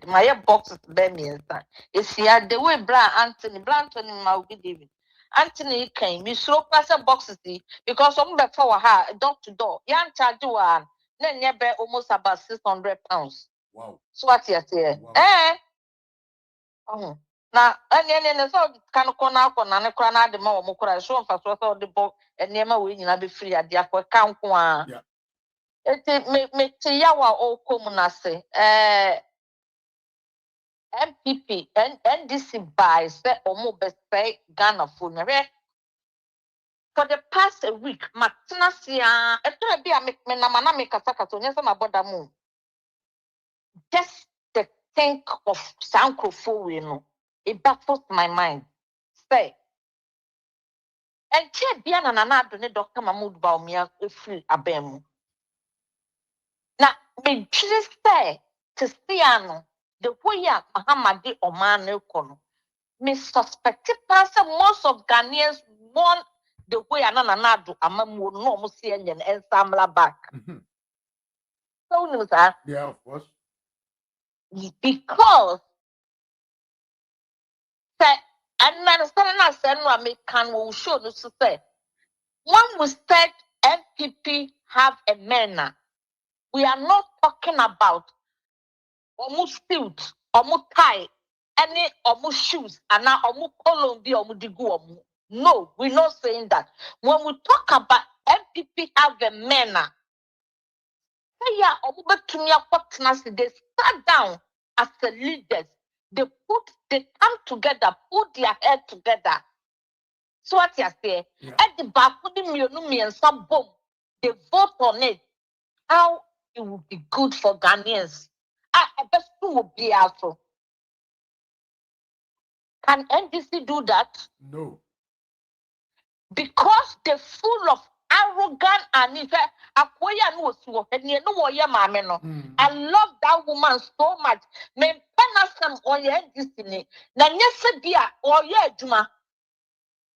my boxes be me inside. It's here the way Anthony my good evening. Anthony came, me slow pass boxes because some before her door to door. Yan charge one, then never almost about £600. Wow. So what you say? Wow. Na and so can corner na crana the more mukura show for so the book and never we in be free at the account one. Yeah. It me yawa o komunase MPP and NDC by say omo be say Ghana phone for the past a week Martina sia eto be a me na mana me kasa onya say my brother mu just the think of sankrofo we no it baffles my mind say and che bia na na do ne Dr. Mahmoud Baumia free abemu na me just say to see ano the way mahama di oman kono me suspect most of Ghanaians want the way anana do amamu no mo see enyen ensamla back so no sir Yeah, of course. because say and man na say no American will show no say when we said MPP have a manner, we are not talking about almost suit, almost tie, any almost shoes, and now almost Colombia, almost digu. No, we're not saying that. When we talk about MPP have a manner, they sat down as the leaders. They come together, put their head together. So what you say? At the back, and some boom, they vote on it. How it would be good for Ghanaians. I bet who will be also. Can NDC do that? No. Because they're full of arrogant and if I love that woman so much. Me penasam on your NDC. Na nyese bia or ye juma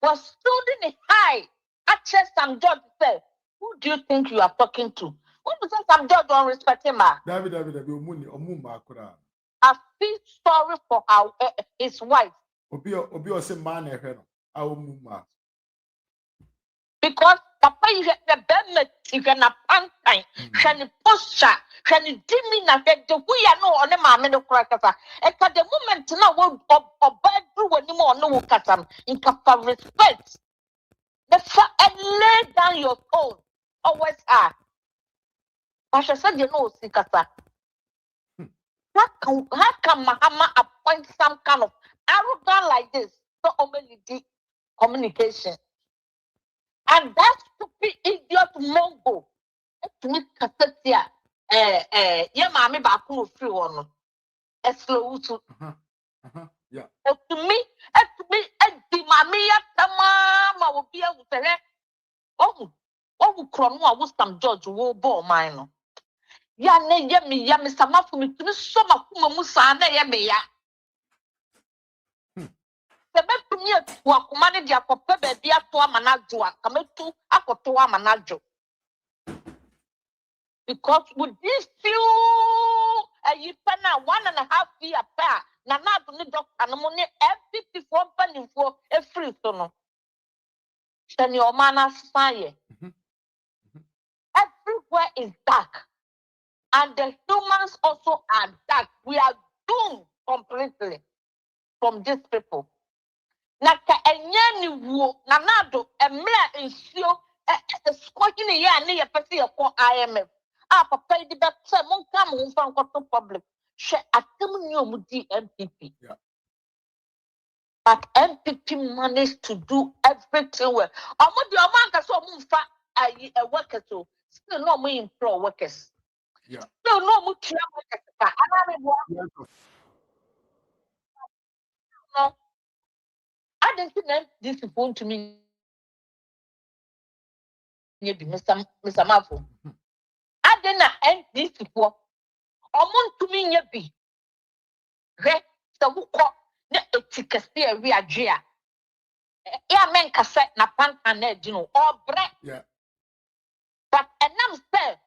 was stood high. I chest some judge say, who do you think you are talking to? Who does some judge don't respect him? David, omuma kura. I feel sorry for our his wife. Obi ose man ehwe no. Omuma. Because papa you the bemet you can a pantai, shani posture, shani dimi na the way I know on the mamma no crackers. And for the moment now or bad do anymore no katam in kapa respect. The and lay down your own. Always are. Pasha said you know sikasa. How can Mahama appoint some kind of arrogant like this? So only communication. And that stupid idiot Mongo. To me, Cassatia, Yamami Baku free one. A slow to. Yeah. To me, the Mamia Tamama will be able to Crono was some judge will bore mine. Yami Sama for me to be so much Musana Yamia. The best near to a commanded ya for Pebe dear to a manajua, come to a manajo. Because with these few a year 1.5 year pair, Nana to the doctor and money every 54 penny for a free sono. Then your manner fire. Everywhere is dark. And the humans also are dark. We are doomed completely from these people. Naka enyani wo nanado emla ensio squatting a year near person for IMF. Ah, papa, the better won't come home from public. She atem new mudi MPP. Yeah. But MPP managed to do everything well. Omo the omanka so mumfa a workers so still no me employ workers. Yeah. Still no mu tria workers. No. I didn't think this phone to me. Mr. Mafo. I didn't end this before. To me, be. Re, the who ne etikasi a we are ya men cassette na panta you know, or bread. Yeah. But and I'm saying,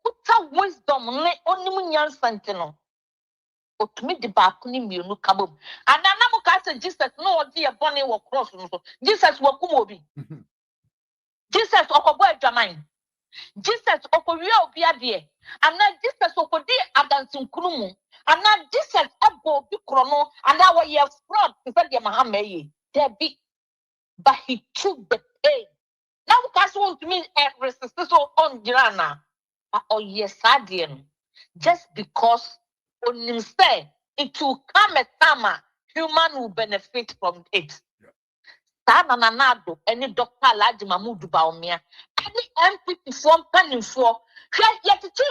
put wisdom, only munyan sentino. otumi di baako ni mienu kabom anana mo ka say Jesus no odi e bone wo cross no so Jesus wakum obi Jesus okobo adwaman Jesus okowie obi ade ana Jesus okodi adansinkunu mu ana Jesus abo obi kro no ana wo ye fraud se de mahama yi debi but he took the pain now cast want to mean resist so on jirana oh yes adien just because on him say it will come a time human will benefit from it sana nanado any doctor alaji mamudu baomia any MPP from penifo yetiti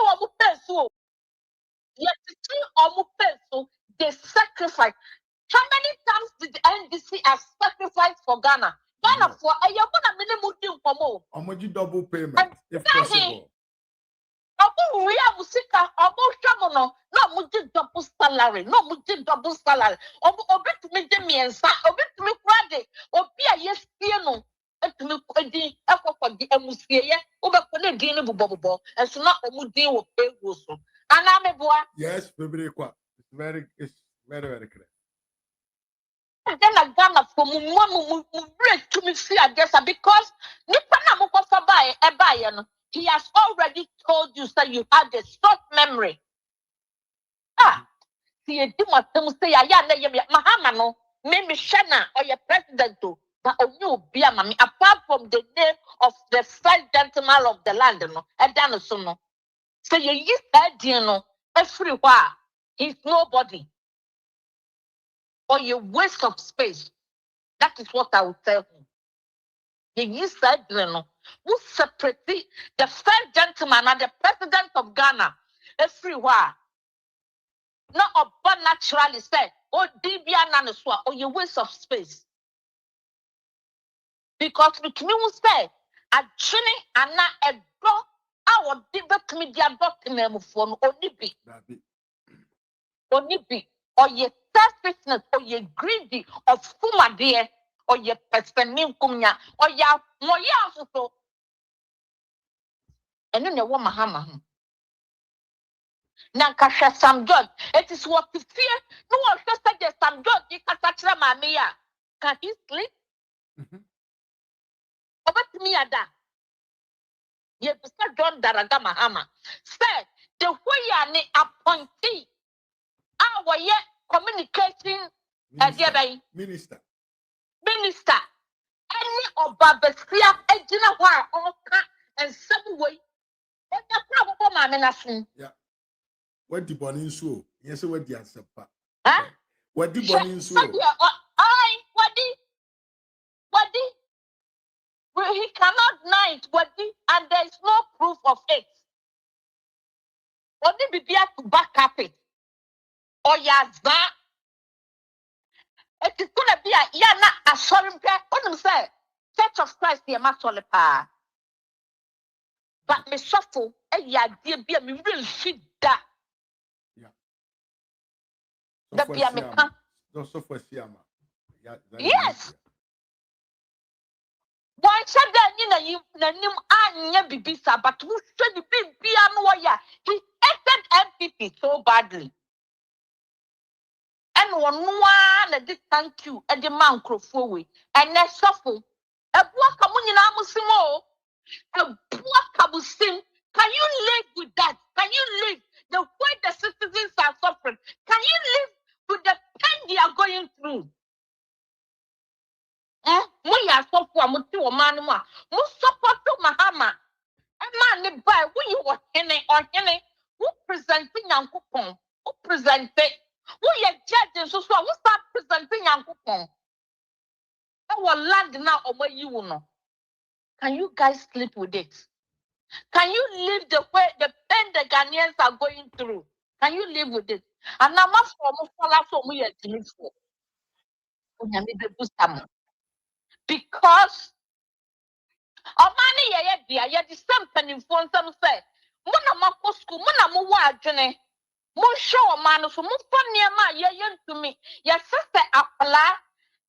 omu peso they sacrifice. How many times did the NDC have sacrificed for Ghana? Ghana for a yabona minimum for more. Omoji double payment if possible. Obu we have sika obu shamono no muji double salary no muji double salary obu obi to me de miensa obi to me krade obi a yesie no etumi edi ekoko di emusie ye obekọ na di ni bobobobo enso na omudi wo pego so ana meboa yes baby kwa it's very clear. then I Ghana for mu break to me see agesa because nipa na mo kofa buy e buy no he has already told you that you had a short memory see e di matem say ya na ye mahama no me shana or your president to but only obi amami apart from the name of the first gentleman of the land no e dan so no so you use that no everywhere he's nobody or you waste of space. That is what I will tell him. You said, who separate the first gentleman and the president of Ghana everywhere. Not about naturally said, oh, Dibia Naneswa, or you waste of space. Because we can say, a journey and not a dog, our debate media document for Onibi, or ye selfishness, or ye greedy, of whom dear, or ye pestening kumya, or ya moya so. And then the woman hammer. Nankasha Sam George, it is what to fear. No one said that Sam George, you can touch them, Mamia. Can he sleep? Over me at that. Ye Mr. John Daragama Hammer said the way I need appointee. Our yet communicating Minister. Any of Babasia, Ejina War, all cat and some way. That's the problem, my menacing. Yeah. What the bonnie so? Yes, what the answer? Huh? What the bonnie so? What he cannot deny it, and there is no proof of it. What did be to back up it? Or yaza. It is gonna be a yana a sorry what do say? Church of Christ, the Masolepa. But me shuffle, ya dear be a me real shit that. Yeah. The be a me come. No, so for Siama. Yes. Why said that you name Anya Bibisa, but who should be piano? He acted MPP so badly. And one did thank you at the man crowfoway and that shuffle. A book in Amusimo, a book Abusim. Can you live with that? Can you live the way the citizens are suffering? Can you live with the pain they are going through? We are so for Mutu Manuma, Musapo Mahama. A man by when you were in who presenting Uncle Pong, who presented. We are judges, so we start presenting Uncle Pong. Our land now, where you know. Can you guys sleep with it? Can you live the way the pain the Ghanaians are going through? Can you live with it? And now, my for me, because Omani ya the same penny phone some say, Mona Mako school, Mona Mua Jene, Mo show man for Mufan near my yen to me, your sister Apala,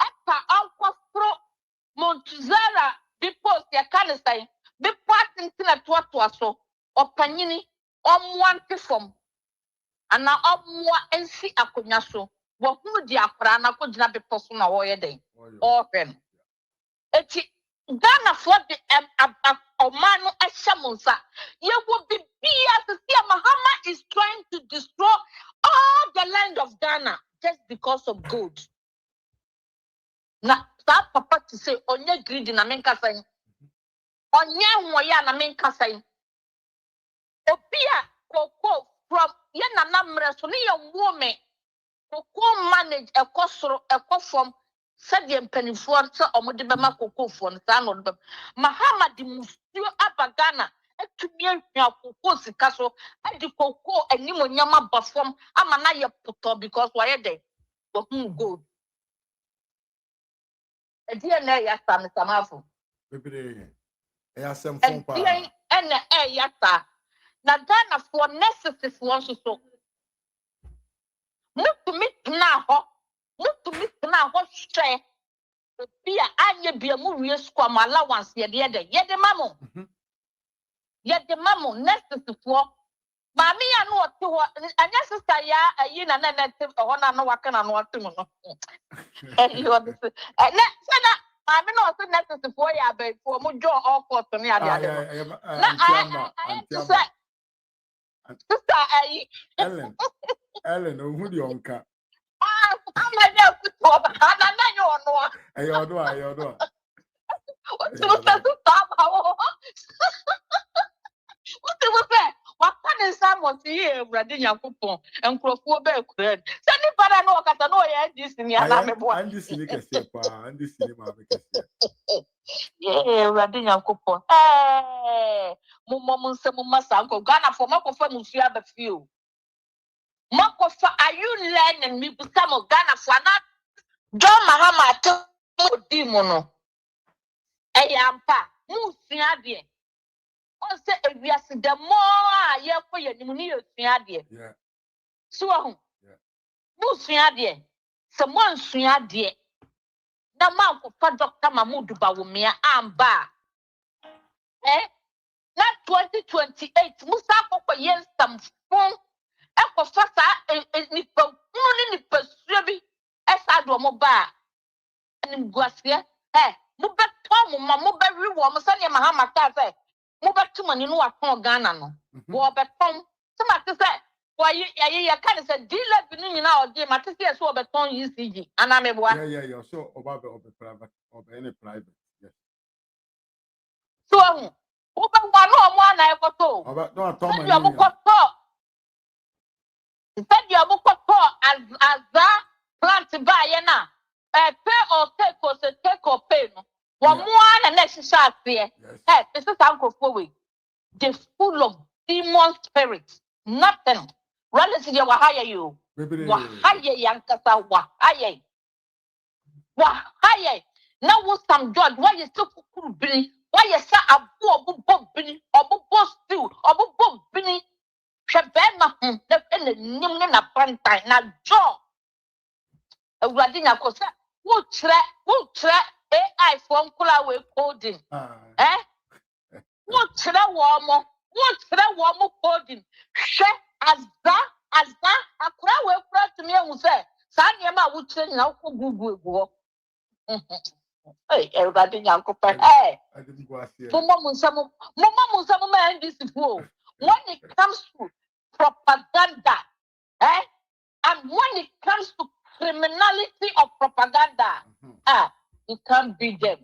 Epa Uncle Pro Montuzera, because your can say, be parting to a so, or Panini, or one from. ana omwa ensi akonya so wo hu di akra na ko gina bepo so na wo ye den o hwen eti Ghana for the omano eshamunsa ye will be as Mahama is trying to destroy all the land of Ghana just because of gold. Na that papa to say onye greedy na menka say onye nwoya na menka say obia koko from ye na namre so ne ye woman koko manage ekosoro said the pennyford so omode bema koko fon sa no be Mahama di musuo abagana etumi ahua koko sika so adi koko animo nyama bafom ama na ye poto because why dey go gold edi na ya samafo bebere asem fon pa edi na ya ta na Ghana for necessities won so mutumi tena ho hwe bia anye bia mu wie squam allowance ye de mamo necessity for mami ya no ote ho anya sister ya ayi na te ho na no waka na no ote mu no you understand na sana mami no ote necessity for ya be for mu jo all court ni ade na sister ayi Ellen ohu di onka I'm not good for but I know ayodo what what can someone see Brady Yakupon and Crofo Bear Cred? Send it para no cata no this in your and this in pa and this in yeah, Brady Yakupon. Eh, Mumma Sanko, Ghana for Mako for Musia Befew. Mako for are you learning me become of Ghana for not John Mahama to Dimono? Ayampa, Musia dear. On say if we are the more year for your new dear. So, Musia dear. Someone suya dear. The man for Dr. Mahmoud Bawumia Amba. Eh? Not 2028. Musa for yen some phone. Echo fasa ni persuabi. Esa do mo ba. Ani guasia. Eh, mo be tom mo be riwo mo sane Mahama ka say. Mo be tumani no akon Ghana no. Wo be tom. So ma te say why ya kan say dealer bi ni na o dey ma te say so be ton UCG. Ana me boa. Yeah. So oba private or any private. Yes. So wo be wa no mo ana e koto. Oba no atoma ni. Said you as that plant by na pay or take or pay no. One more and next shot here. Hey, this is Uncle Fowe. They're full of demon spirits. Nothing. Relative you hire you. Wahaya yankasa wahaya. Wahaya. Now what some judge why you so cool bini? Why you say abu bini? Abu stew? Abu bini? Shabema the nim na pantai na jaw. A radina cosa. Who tra AI from Kula coding. Eh? What tra warmo coding? She as that a crowd to me and say, Sanyama would say now for Google. Hey, everybody, Uncle Hey, Mama man, this is when it comes to propaganda, eh? And when it comes to criminality of propaganda, you can't beat them.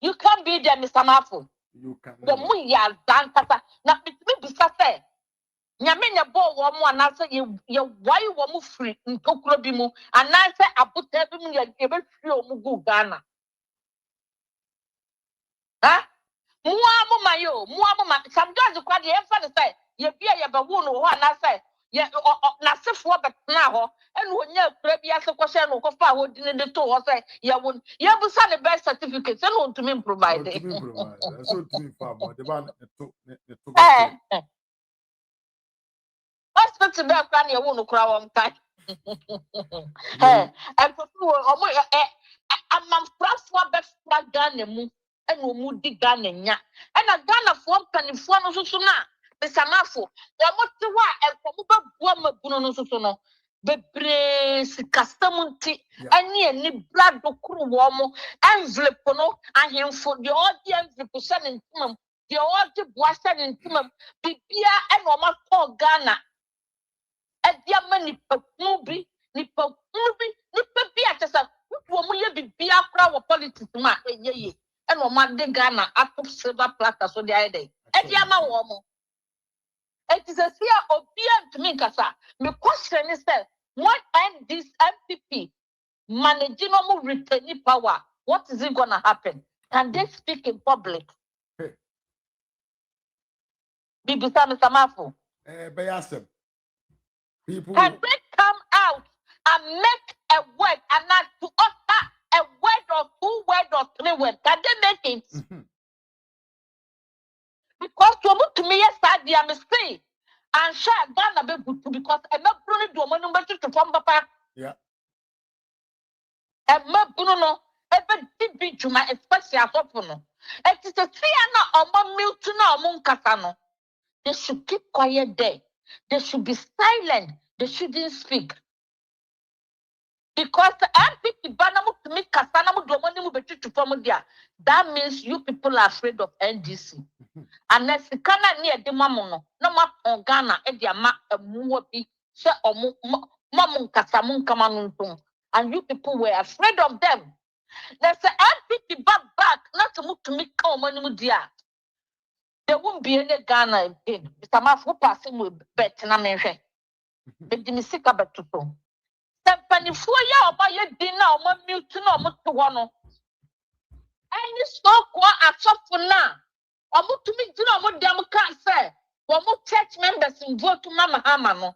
You can't beat them, Mr. Mafu. You can. The muya zankasa. Na me bisa say. Nyame nya bo wo mo anase ye why wo mo free ntokuro bi mu anase abuta bi mu ye be free o mu gu Ghana. Ha? Muamu ma some judge kwa de emfa de say ye bia ye be wu no ho anase ye na sefo betena ho enu onya kura bi ase ko she no ko fa ho dine de to ho say ye won ye busa the birth certificate se no ntumi provide. So ntumi fa mo de ba to hospital be kwa na ye wu no kura wo mkai. And for omo amamfrafo be fra Ghana mu enu mu di Ghana nya. And a Ghana for panifo no so na Bisamafo, Yamotiwa, and Komuba Buama Buno no. Bebre sikastamunti any blood do kruwomo envelope no ahemfo the audience represent intimum the audience wasted intimum bibia and oma call Ghana e dia mani pakubi ni bibia tesa wo mo ye bibia kra wo politics ma eyeye and oma de Ghana atop silver platter so dey dey e dia ma wo mo. It is a fear of being to me, Kasa. My question is that what end this MPP managing normal retaining power? What is it gonna happen? Can they speak in public? Bibi Mr. Mafu. People can they come out and make a word and not to utter a word or 2 words or 3 words? Can they make it? Because to me, yes, I am say, and share Ghana because I'm not going to do a monument to form papa. Yeah. I'm not going to ever did to my especially as often. It is a fear or mute no munkasano. They should keep quiet there. They should be silent. They shouldn't speak. Because the MPP banamu to me kasanamu domonimu betu to form there. That means you people are afraid of NDC. Unless the Ghana near the mamono, no map on Ghana, Edia ma a muwapi, se or mamun kasamun kamanuntum. And you people were afraid of them. There's an MPP back, not to move to me come on dear. There won't be any Ghana again. Mr. Mafu passing with better measure. The Dimisika Batuto. Stephanie Foya or my dinner or my mute no mutuano. Any stock or a shop for now. To me, you know what them can't say. One more church members in vote to Mama Hamano.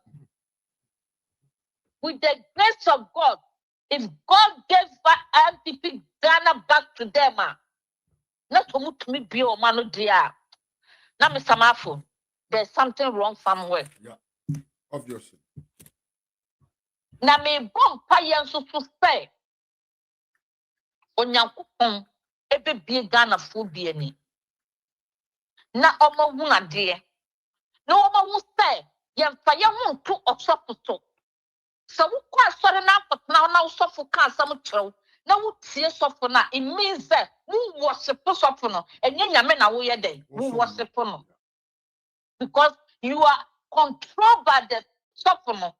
With the grace of God, if God gave MPP Ghana back to them, not to me be or mano dear. Now, Mr. Mafu, there's something wrong somewhere. Yeah, obviously. Now, me bomb payan so to say. On Yankupon, every big Ghana food be any. Na omo wuna dear. No omo who say, yan fire won't to or suffer so. So we quite sorry now, but now suffer can't some chill. Now we see suffer now. It means that we worship suffer no, and yan men are way day. We worship no. Because you are controlled by the suffer no.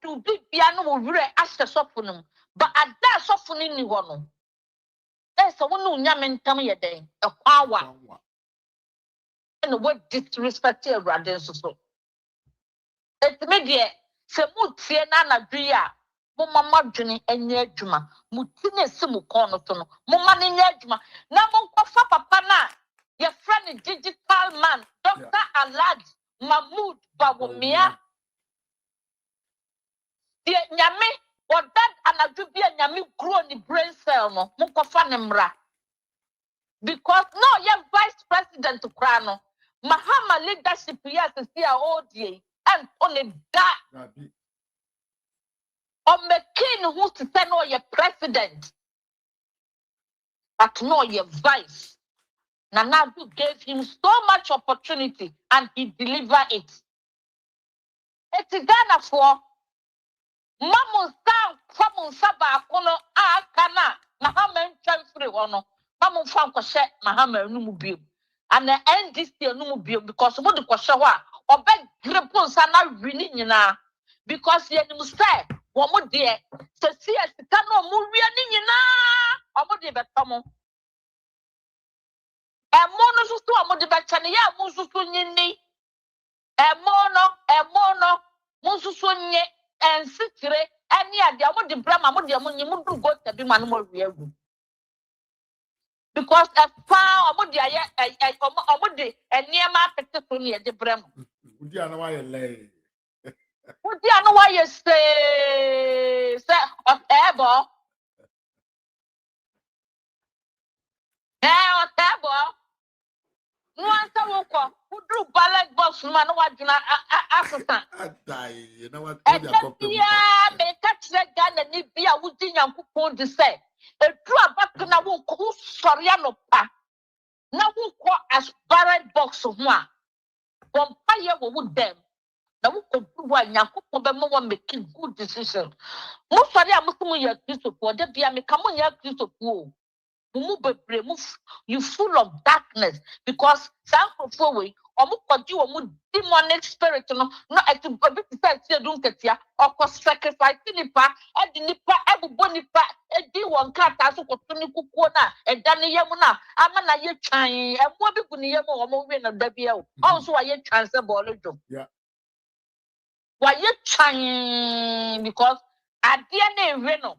To be piano will really ask the suffer no. But at that suffering in one. There's a one who yamen tell me a day, a power. And the word disrespect your brothers so. It's media, se mutia na dria, mama journey and yejuma, mutine simu corner tono, mama in yejuma. Now, Monkofa Papa na, your friend is digital man, Dr. Alad, Mahmoud Bawumia. Dear Yami, or that Anadubia Yami grow in the brain cell, no, Monkofa Nemra. Because no, you're vice president to Krano. Mahama leadership, yes, is here all day. And only that. Or the king who to say no, your president. But no, your vice. Nanadu gave him so much opportunity and he delivered it. It's Ghana for Mamun Sam, Famun Saba, Kono, Kana, Mahama transfer ono. Mamun Fanko Shet, Mahama Numubil. And the end this year Numubil because what the Koshawa. Obe grepon sana winning na because ye ni musta wo mo de se si asika no mo wi ani nyina o mo de betomo e mo no so o mo de betane ya mo so so nyini e mo no mo so so nye ensikire ani ade o mo de brama mo de mo nyi mo du go tabi ma no mo wi agu because a fa o mo de aye o mo de eniema tete so ne de brama Udi anawa lay. Udi anawa say whatever. Whatever. No answer woko. Who drew ballot box man what you assistant. Atai, you know what? Yeah, me catch that gun and ni be a woodin and coupon to say. A true back na won't sorry no pa. Now who call as ballot box of one. fire with them. Now we could do one Yakuba making good decisions. Most of them are ya Christo for the Bia me come on ya Christo. You full of darkness because some forward or demonic spirit no at a bit don't get ya or sacrifice nipa and the nipa everybody and do one cat as a kukuna and Danny Yamuna. I'm an aye trying and what people near more moving a baby. Also, I yet transfer ball. Yeah. Why you trying because at the end Reno.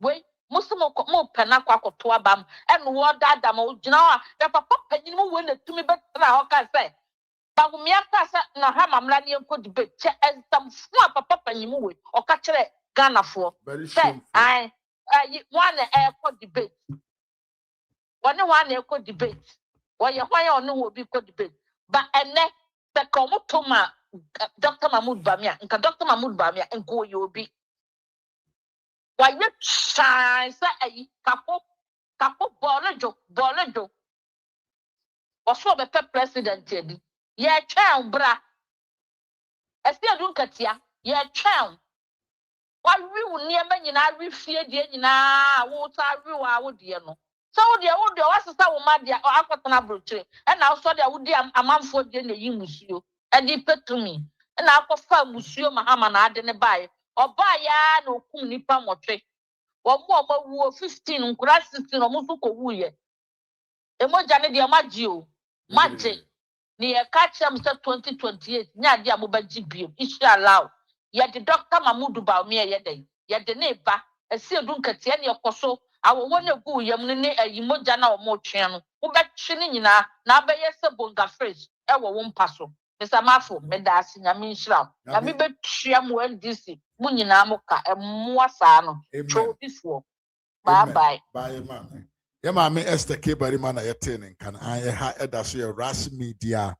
Wait. Musimo mo pena kwa kotoa bam and what that mo jina ya papa panyin mo we na tumi betra ho ka say ba me aka say na ha mamla ne ko debate che ensam fu papa panyin mo we o ka kire Ghana fo say I one ko debate one ko debate wo ye hwan ono wo bi ko debate ba ene se ko mo to ma Dr. Mahmoud Bamia nka Dr. Mahmoud Bamia nko yo bi why you shine say kapo bolejo oso be president edi ye twan bra esi adun katia ye twan wa wi uni ema nyina wi fie die nyina wo ta wi wa wo de no so wo de wa sesa wo ma de akotana brochire e na so de wo de amanfo de na yi musuo edi petumi e na akofa musuo mahama na ade ne bae oba ya na okum nipa motwe Omo wo 15 nkura 16 omo so ko wuye emoja ne de maji o maji ni e ka chem se 2028 nya de amobaji biem inshallah ye de Dr. Mahmoud Bawumia ye de ye de ne ba esi edun kete ne ekoso awowo ne gu yam ne ayimoja na omo twen no wo be twe ne nyina na abaye se bonga fresh e wo wo mpaso Mr. Mafo meda asinya min shira na mi be twa mo NDC mu nyina mo ka emo asa no cho before bye mama ya mama Esther K bari mana ya tene kan an ha eda so ya ras media